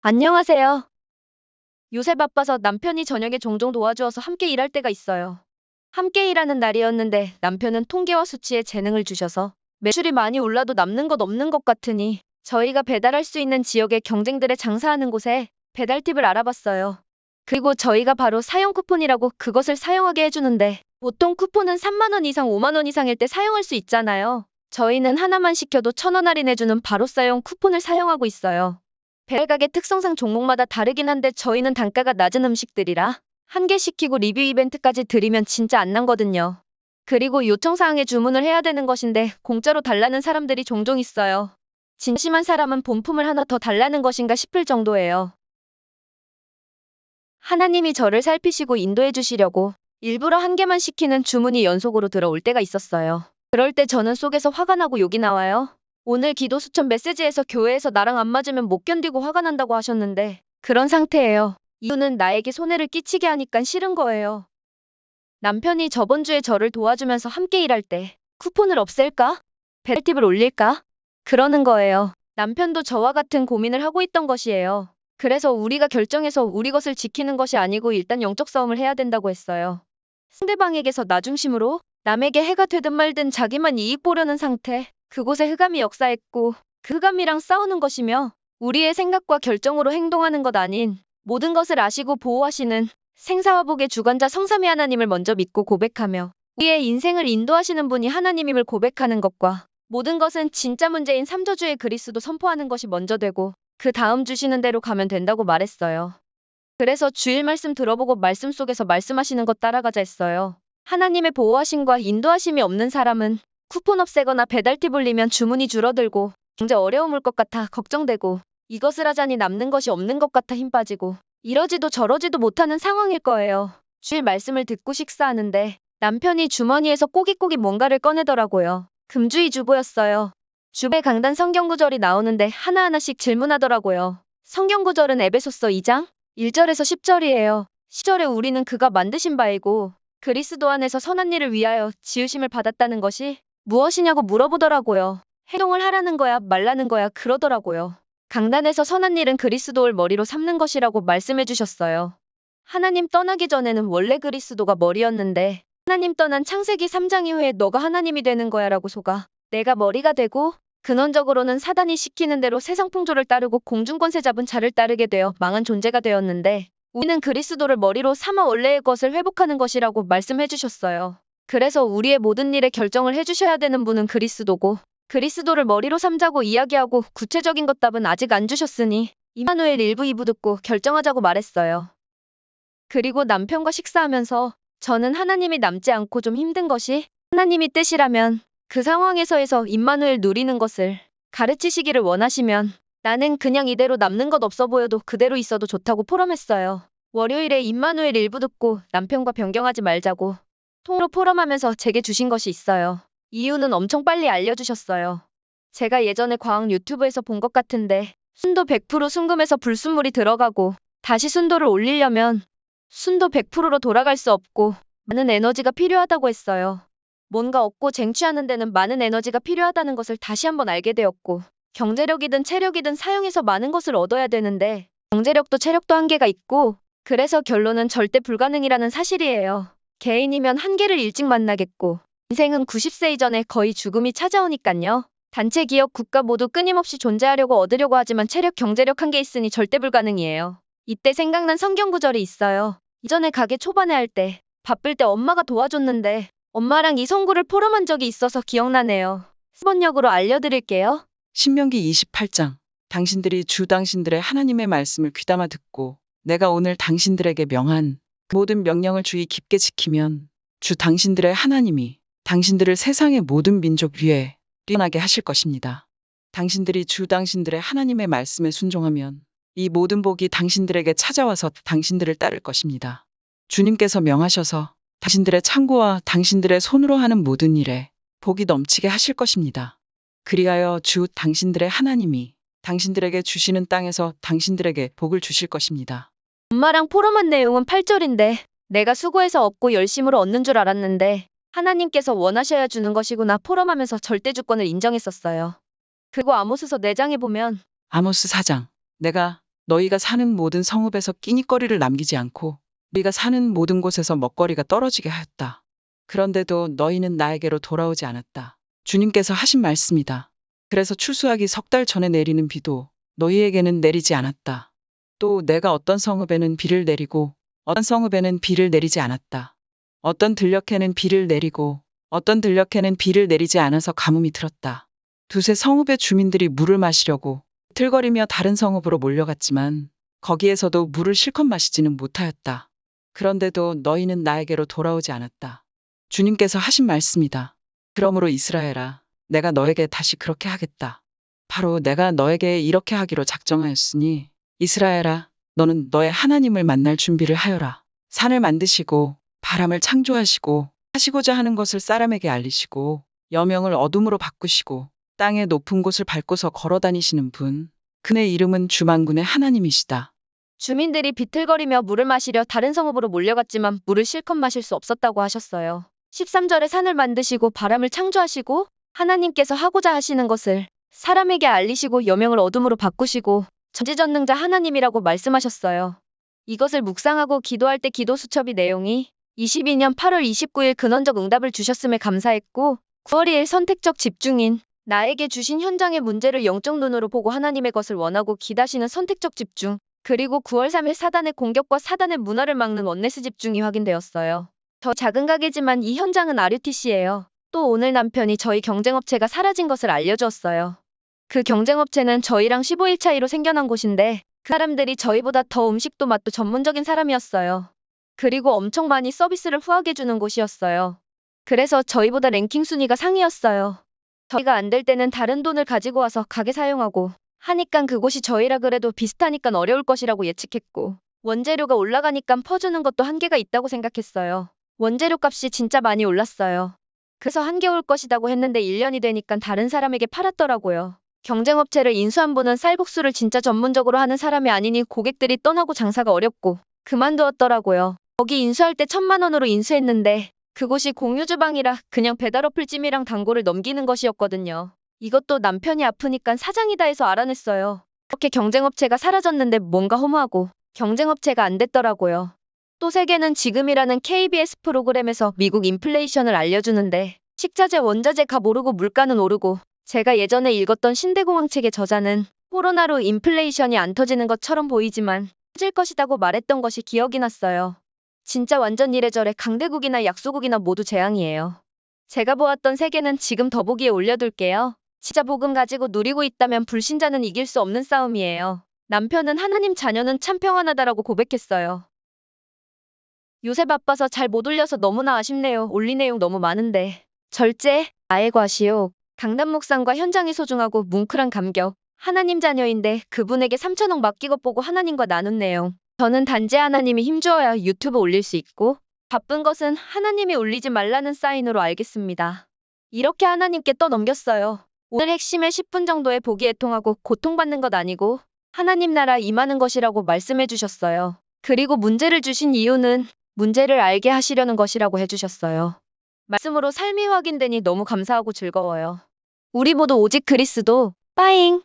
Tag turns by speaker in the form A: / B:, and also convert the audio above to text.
A: 안녕하세요. 요새 바빠서 남편이 저녁에 종종 도와주어서 함께 일할 때가 있어요. 함께 일하는 날이었는데 남편은 통계와 수치에 재능을 주셔서 매출이 많이 올라도 남는 것 없는 것 같으니 저희가 배달할 수 있는 지역의 경쟁들에 장사하는 곳에 배달 팁을 알아봤어요. 그리고 저희가 바로 사용 쿠폰이라고 그것을 사용하게 해주는데 보통 쿠폰은 3만 원 이상 5만 원 이상일 때 사용할 수 있잖아요. 저희는 하나만 시켜도 1,000원 할인해주는 바로 사용 쿠폰을 사용하고 있어요. 배달 가게 특성상 종목마다 다르긴 한데 저희는 단가가 낮은 음식들이라 한 개 시키고 리뷰 이벤트까지 드리면 진짜 안 남거든요. 그리고 요청사항에 주문을 해야 되는 것인데 공짜로 달라는 사람들이 종종 있어요. 진심한 사람은 본품을 하나 더 달라는 것인가 싶을 정도예요. 하나님이 저를 살피시고 인도해 주시려고 일부러 한 개만 시키는 주문이 연속으로 들어올 때가 있었어요. 그럴 때 저는 속에서 화가 나고 욕이 나와요. 오늘 기도 수천 메시지에서 교회에서 나랑 안 맞으면 못 견디고 화가 난다고 하셨는데 그런 상태예요. 이유는 나에게 손해를 끼치게 하니까 싫은 거예요. 남편이 저번 주에 저를 도와주면서 함께 일할 때 쿠폰을 없앨까? 배달팁을 올릴까? 그러는 거예요. 남편도 저와 같은 고민을 하고 있던 것이에요. 그래서 우리가 결정해서 우리 것을 지키는 것이 아니고 일단 영적 싸움을 해야 된다고 했어요. 상대방에게서 나 중심으로 남에게 해가 되든 말든 자기만 이익 보려는 상태. 그곳에 흑암이 역사했고 그 흑암이랑 싸우는 것이며 우리의 생각과 결정으로 행동하는 것 아닌 모든 것을 아시고 보호하시는 생사화복의 주관자 성삼위 하나님을 먼저 믿고 고백하며 우리의 인생을 인도하시는 분이 하나님임을 고백하는 것과 모든 것은 진짜 문제인 삼저주의 그리스도 선포하는 것이 먼저 되고 그 다음 주시는 대로 가면 된다고 말했어요. 그래서 주일 말씀 들어보고 말씀 속에서 말씀하시는 것 따라가자 했어요. 하나님의 보호하심과 인도하심이 없는 사람은 쿠폰 없애거나 배달팁 올리면 주문이 줄어들고 경제 어려움 올 것 같아 걱정되고 이것을 하자니 남는 것이 없는 것 같아 힘 빠지고 이러지도 저러지도 못하는 상황일 거예요. 주일 말씀을 듣고 식사하는데 남편이 주머니에서 꼬깃꼬깃 뭔가를 꺼내더라고요. 금주의 주보였어요. 주배 강단 성경구절이 나오는데 하나하나씩 질문하더라고요. 성경구절은 에베소서 2장 1절에서 10절이에요. 10절에 우리는 그가 만드신 바이고 그리스도 안에서 선한 일을 위하여 지으심을 받았다는 것이 무엇이냐고 물어보더라고요. 행동을 하라는 거야 말라는 거야 그러더라고요. 강단에서 선한 일은 그리스도를 머리로 삼는 것이라고 말씀해 주셨어요. 하나님 떠나기 전에는 원래 그리스도가 머리였는데 하나님 떠난 창세기 3장 이후에 너가 하나님이 되는 거야 라고 속아 내가 머리가 되고 근원적으로는 사단이 시키는 대로 세상 풍조를 따르고 공중권세 잡은 자를 따르게 되어 망한 존재가 되었는데 우리는 그리스도를 머리로 삼아 원래의 것을 회복하는 것이라고 말씀해 주셨어요. 그래서 우리의 모든 일에 결정을 해주셔야 되는 분은 그리스도고 그리스도를 머리로 삼자고 이야기하고 구체적인 것 답은 아직 안 주셨으니 이마누엘 1부 2부 듣고 결정하자고 말했어요. 그리고 남편과 식사하면서 저는 하나님이 남지 않고 좀 힘든 것이 하나님이 뜻이라면 그 상황에서에서 임마누엘 누리는 것을 가르치시기를 원하시면 나는 그냥 이대로 남는 것 없어 보여도 그대로 있어도 좋다고 포럼했어요. 월요일에 임마누엘 일부 듣고 남편과 변경하지 말자고 통으로 포럼하면서 제게 주신 것이 있어요. 이유는 엄청 빨리 알려주셨어요. 제가 예전에 과학 유튜브에서 본 것 같은데 순도 100% 순금에서 불순물이 들어가고 다시 순도를 올리려면 순도 100%로 돌아갈 수 없고 많은 에너지가 필요하다고 했어요. 뭔가 얻고 쟁취하는 데는 많은 에너지가 필요하다는 것을 다시 한번 알게 되었고 경제력이든 체력이든 사용해서 많은 것을 얻어야 되는데 경제력도 체력도 한계가 있고 그래서 결론은 절대 불가능이라는 사실이에요. 개인이면 한계를 일찍 만나겠고 인생은 90세 이전에 거의 죽음이 찾아오니깐요. 단체 기업 국가 모두 끊임없이 존재하려고 얻으려고 하지만 체력 경제력 한계 있으니 절대 불가능이에요. 이때 생각난 성경 구절이 있어요. 이전에 가게 초반에 할 때 바쁠 때 엄마가 도와줬는데 엄마랑 이 성구를 포럼한 적이 있어서 기억나네요. 수번역으로 알려드릴게요.
B: 신명기 28장. 당신들이 주 당신들의 하나님의 말씀을 귀담아 듣고 내가 오늘 당신들에게 명한 그 모든 명령을 주의 깊게 지키면 주 당신들의 하나님이 당신들을 세상의 모든 민족 위에 뛰어나게 하실 것입니다. 당신들이 주 당신들의 하나님의 말씀에 순종하면 이 모든 복이 당신들에게 찾아와서 당신들을 따를 것입니다. 주님께서 명하셔서 당신들의 창고와 당신들의 손으로 하는 모든 일에 복이 넘치게 하실 것입니다. 그리하여 주 당신들의 하나님이 당신들에게 주시는 땅에서 당신들에게 복을 주실 것입니다.
A: 엄마랑 포럼한 내용은 8절인데 내가 수고해서 얻고 열심으로 얻는 줄 알았는데 하나님께서 원하셔야 주는 것이구나 포럼하면서 절대주권을 인정했었어요. 그리고 아모스서 4장에 보면
B: 아모스 4장. 내가 너희가 사는 모든 성읍에서 끼니거리를 남기지 않고 너희가 사는 모든 곳에서 먹거리가 떨어지게 하였다. 그런데도 너희는 나에게로 돌아오지 않았다. 주님께서 하신 말씀이다. 그래서 추수하기 3달 전에 내리는 비도 너희에게는 내리지 않았다. 또 내가 어떤 성읍에는 비를 내리고 어떤 성읍에는 비를 내리지 않았다. 어떤 들녘에는 비를 내리고 어떤 들녘에는 비를 내리지 않아서 가뭄이 들었다. 두세 성읍의 주민들이 물을 마시려고 틀거리며 다른 성읍으로 몰려갔지만 거기에서도 물을 실컷 마시지는 못하였다. 그런데도 너희는 나에게로 돌아오지 않았다. 주님께서 하신 말씀이다. 그러므로 이스라엘아, 내가 너에게 다시 그렇게 하겠다. 바로 내가 너에게 이렇게 하기로 작정하였으니 이스라엘아, 너는 너의 하나님을 만날 준비를 하여라. 산을 만드시고 바람을 창조하시고 하시고자 하는 것을 사람에게 알리시고 여명을 어둠으로 바꾸시고 땅의 높은 곳을 밟고서 걸어 다니시는 분. 그의 이름은 주만군의 하나님이시다.
A: 주민들이 비틀거리며 물을 마시려 다른 성읍으로 몰려갔지만 물을 실컷 마실 수 없었다고 하셨어요. 13절에 산을 만드시고 바람을 창조하시고 하나님께서 하고자 하시는 것을 사람에게 알리시고 여명을 어둠으로 바꾸시고 전지전능자 하나님이라고 말씀하셨어요. 이것을 묵상하고 기도할 때 기도 수첩이 내용이 22년 8월 29일 근원적 응답을 주셨음에 감사했고 9월 2일 선택적 집중인 나에게 주신 현장의 문제를 영적 눈으로 보고 하나님의 것을 원하고 기다시는 선택적 집중 그리고 9월 3일 사단의 공격과 사단의 문화를 막는 원네스 집중이 확인되었어요. 저 작은 가게지만 이 현장은 RUTC예요. 또 오늘 남편이 저희 경쟁업체가 사라진 것을 알려주었어요. 그 경쟁업체는 저희랑 15일 차이로 생겨난 곳인데 그 사람들이 저희보다 더 음식도 맛도 전문적인 사람이었어요. 그리고 엄청 많이 서비스를 후하게 주는 곳이었어요. 그래서 저희보다 랭킹 순위가 상위였어요. 저희가 안 될 때는 다른 돈을 가지고 와서 가게 사용하고 하니깐 그곳이 저희라 그래도 비슷하니깐 어려울 것이라고 예측했고 원재료가 올라가니깐 퍼주는 것도 한계가 있다고 생각했어요. 원재료 값이 진짜 많이 올랐어요. 그래서 한계 올 것이라고 했는데 1년이 되니깐 다른 사람에게 팔았더라고요. 경쟁업체를 인수한 분은 쌀국수를 진짜 전문적으로 하는 사람이 아니니 고객들이 떠나고 장사가 어렵고 그만두었더라고요. 거기 인수할 때 1,000만 원으로 인수했는데 그곳이 공유주방이라 그냥 배달 어플 찜이랑 단골을 넘기는 것이었거든요. 이것도 남편이 아프니까 사장이다 해서 알아냈어요. 그렇게 경쟁업체가 사라졌는데 뭔가 허무하고 경쟁업체가 안 됐더라고요. 또 세계는 지금이라는 KBS 프로그램에서 미국 인플레이션을 알려주는데 식자재 원자재 값 오르고 물가는 오르고 제가 예전에 읽었던 신대공황 책의 저자는 코로나로 인플레이션이 안 터지는 것처럼 보이지만 터질 것이라고 말했던 것이 기억이 났어요. 진짜 완전 이래저래 강대국이나 약소국이나 모두 재앙이에요. 제가 보았던 세계는 지금 더보기에 올려둘게요. 진짜 복음 가지고 누리고 있다면 불신자는 이길 수 없는 싸움이에요. 남편은 하나님 자녀는 참 평안하다라고 고백했어요. 요새 바빠서 잘 못 올려서 너무나 아쉽네요. 올린 내용 너무 많은데. 절제, 나의 과시욕, 강남 묵상과 현장이 소중하고 뭉클한 감격. 하나님 자녀인데 그분에게 3천억 맡긴 것 보고 하나님과 나눈 내용. 저는 단지 하나님이 힘주어야 유튜브 올릴 수 있고 바쁜 것은 하나님이 올리지 말라는 사인으로 알겠습니다. 이렇게 하나님께 떠넘겼어요. 오늘 핵심의 10분 정도의 보기 애통하고 고통받는 것 아니고 하나님 나라 임하는 것이라고 말씀해 주셨어요. 그리고 문제를 주신 이유는 문제를 알게 하시려는 것이라고 해주셨어요. 말씀으로 삶이 확인되니 너무 감사하고 즐거워요. 우리 모두 오직 그리스도, 빠잉!